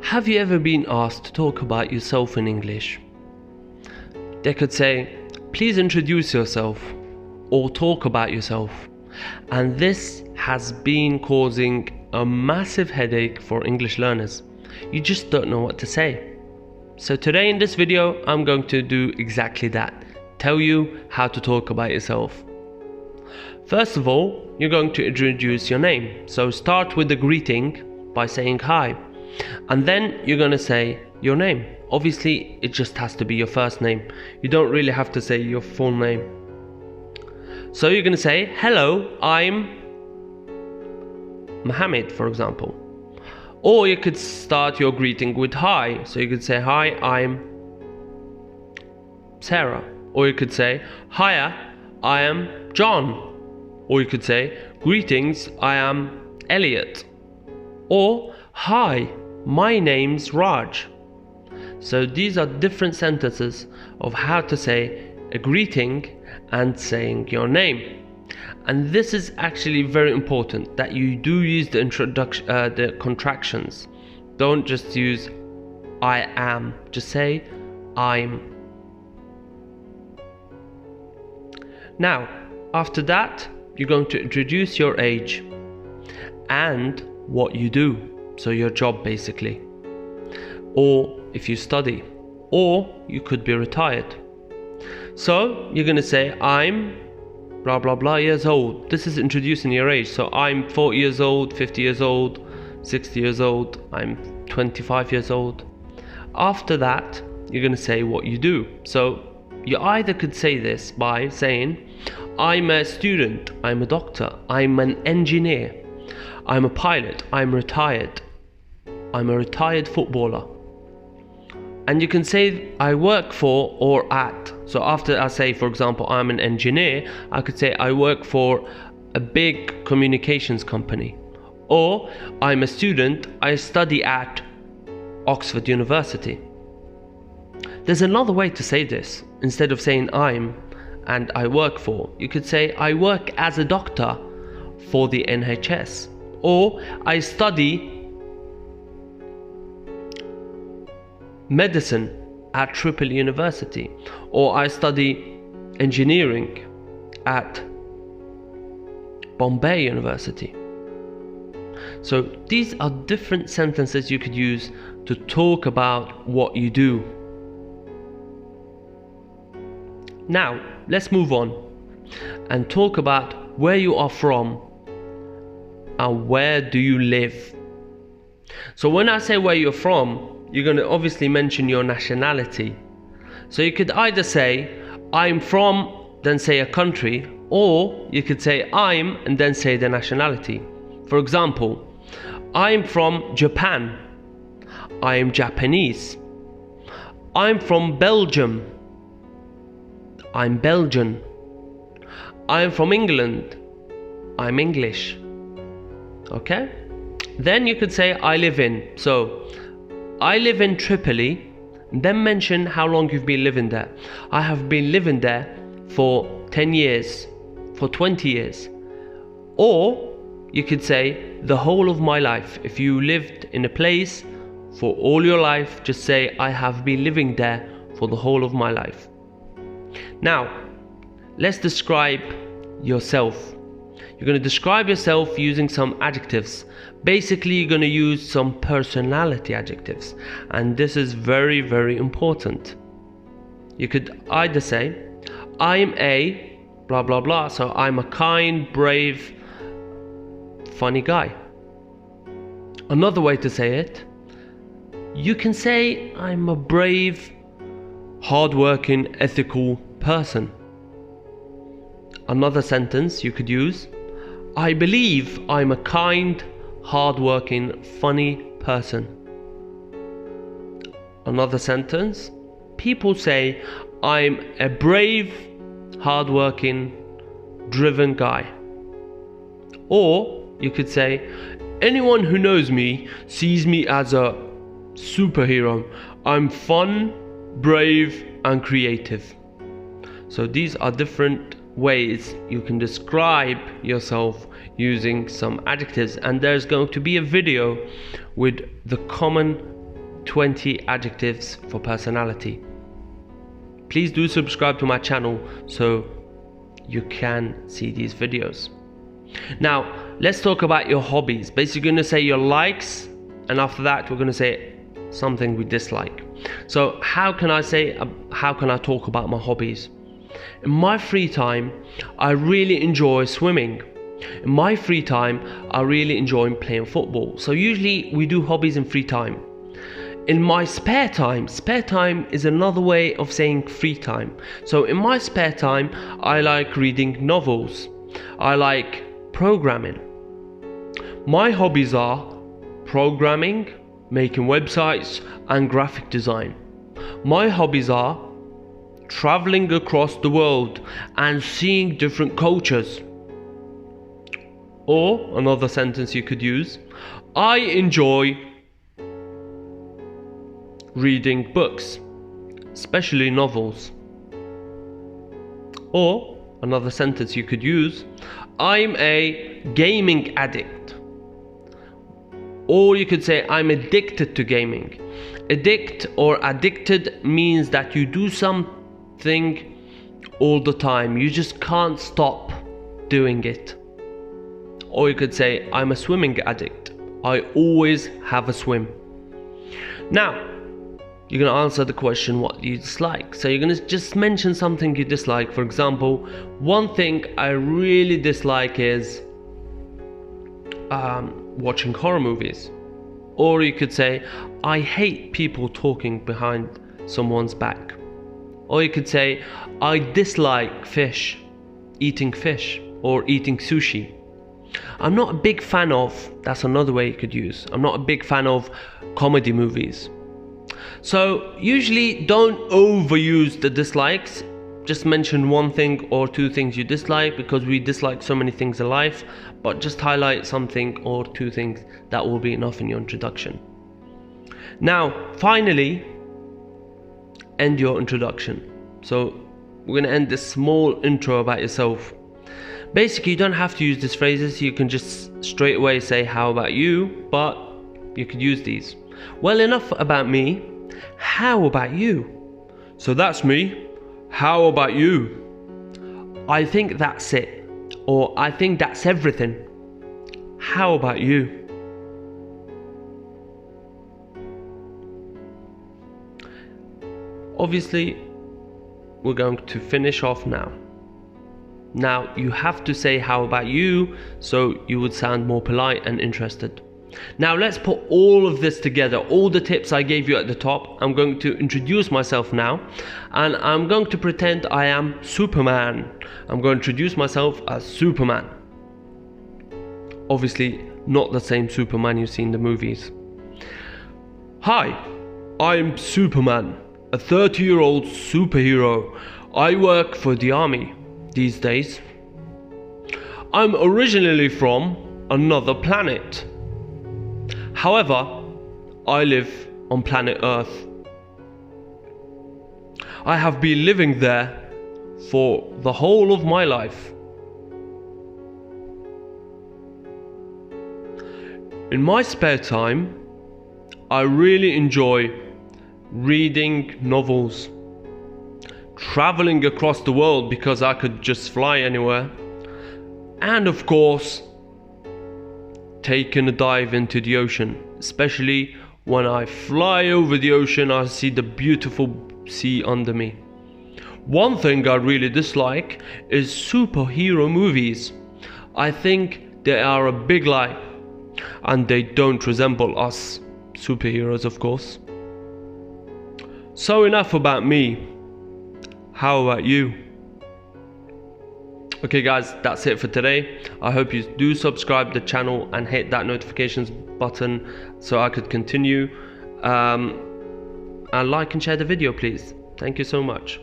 Have you ever been asked to talk about yourself in English? They could say, please introduce yourself or talk about yourself. And this has been causing a massive headache for English learners. You just don't know what to say. So today in this video, I'm going to do exactly that. Tell you how to talk about yourself. First of all, you're going to introduce your name. So start with the greeting by saying hi. And then you're going to say your name. Obviously, it just has to be your first name. You don't really have to say your full name. So you're going to say, hello, I'm Mohammed, for example. Or you could start your greeting with hi. So you could say, hi, I'm Sarah. Or you could say, hiya, I am John. Or you could say, greetings, I am Elliot. Or, hi, my name's Raj. So these are different sentences of how to say a greeting and saying your name. And this is actually very important that you do use the the contractions. Don't just use I am, just say I'm. Now, after that, you're going to introduce your age and what you do, so your job basically, or if you study, or you could be retired. So you're going to say I'm blah blah blah years old. This is introducing your age. So I'm 40 years old, 50 years old, 60 years old, I'm 25 years old. After that, you're going to say what you do. So you either could say this by saying I'm a student, I'm a doctor, I'm an engineer, I'm a pilot, I'm retired, I'm a retired footballer. And you can say I work for or at. So after I say, for example, I'm an engineer, I could say I work for a big communications company. Or I'm a student, I study at Oxford University. There's another way to say this. Instead of saying I'm and I work for, you could say I work as a doctor for the NHS. Or I study medicine at Triple University, or I study engineering at Bombay University. So these are different sentences you could use to talk about what you do. Now let's move on and talk about where you are from and where do you live. So when I say where you're from, you're going to obviously mention your nationality. So you could either say I'm from, then say a country, or you could say I'm and then say the nationality. For example, I'm from Japan, I am Japanese. I'm from Belgium, I'm Belgian. I'm from England, I'm English. Okay? Then you could say I live in. So I live in Tripoli, then mention how long you've been living there. I have been living there for 10 years, for 20 years. Or you could say the whole of my life. If you lived in a place for all your life, just say I have been living there for the whole of my life. Now, let's describe yourself. You're going to describe yourself using some adjectives. Basically, you're going to use some personality adjectives. And this is very, very important. You could either say, I'm a blah, blah, blah. So I'm a kind, brave, funny guy. Another way to say it, you can say, I'm a brave, hardworking, ethical person. Another sentence you could use, I believe I'm a kind, hardworking, funny person. Another sentence, people say I'm a brave, hardworking, driven guy. Or you could say anyone who knows me sees me as a superhero. I'm fun, brave, and creative. So these are different ways you can describe yourself using some adjectives, and there's going to be a video with the common 20 adjectives for personality. Please do subscribe to my channel so you can see these videos. Now, let's talk about your hobbies. Basically, we're going to say your likes, and after that, we're going to say something we dislike. So, how can I talk about my hobbies? In my free time, I really enjoy swimming. In my free time, I really enjoy playing football. So, usually, we do hobbies in free time. In my spare time is another way of saying free time. So, in my spare time, I like reading novels. I like programming. My hobbies are programming, making websites, and graphic design. My hobbies are traveling across the world and seeing different cultures. Or another sentence you could use, I enjoy reading books, especially novels. Or another sentence you could use, I'm a gaming addict. Or you could say I'm addicted to gaming. Addict or addicted means that you do something all the time. You just can't stop doing it. Or you could say I'm a swimming addict. I always have a swim. Now, you're going to answer the question what you dislike. So you're going to just mention something you dislike. For example, one thing I really dislike is watching horror movies. Or you could say, I hate people talking behind someone's back. Or you could say, I dislike eating fish or eating sushi. I'm not a big fan of, that's another way you could use, I'm not a big fan of comedy movies. So usually don't overuse the dislikes. Just mention one thing or two things you dislike, because we dislike so many things in life, but just highlight something or two things. That will be enough in your introduction. Now, finally, end your introduction. So we're going to end this small intro about yourself. Basically, you don't have to use these phrases. You can just straight away say, how about you? But you could use these. Well, enough about me. How about you? So that's me. How about you? I think that's it. Or I think that's everything. How about you? Obviously, we're going to finish off now. Now, you have to say how about you, so you would sound more polite and interested. Now, let's put all of this together, all the tips I gave you at the top. I'm going to introduce myself now, and I'm going to pretend I am Superman. I'm going to introduce myself as Superman. Obviously, not the same Superman you see in the movies. Hi, I'm Superman, a 30-year-old superhero. I work for the army these days. I'm originally from another planet. However, I live on planet Earth. I have been living there for the whole of my life. In my spare time, I really enjoy reading novels, traveling across the world because I could just fly anywhere, and of course, taking a dive into the ocean. Especially when I fly over the ocean, I see the beautiful sea under me. One thing I really dislike is superhero movies. I think they are a big lie, and they don't resemble us superheroes, of course. So enough about me. How about you? Okay guys, that's it for today. I hope you do subscribe to the channel and hit that notifications button so I could continue. And like and share the video, please. Thank you so much.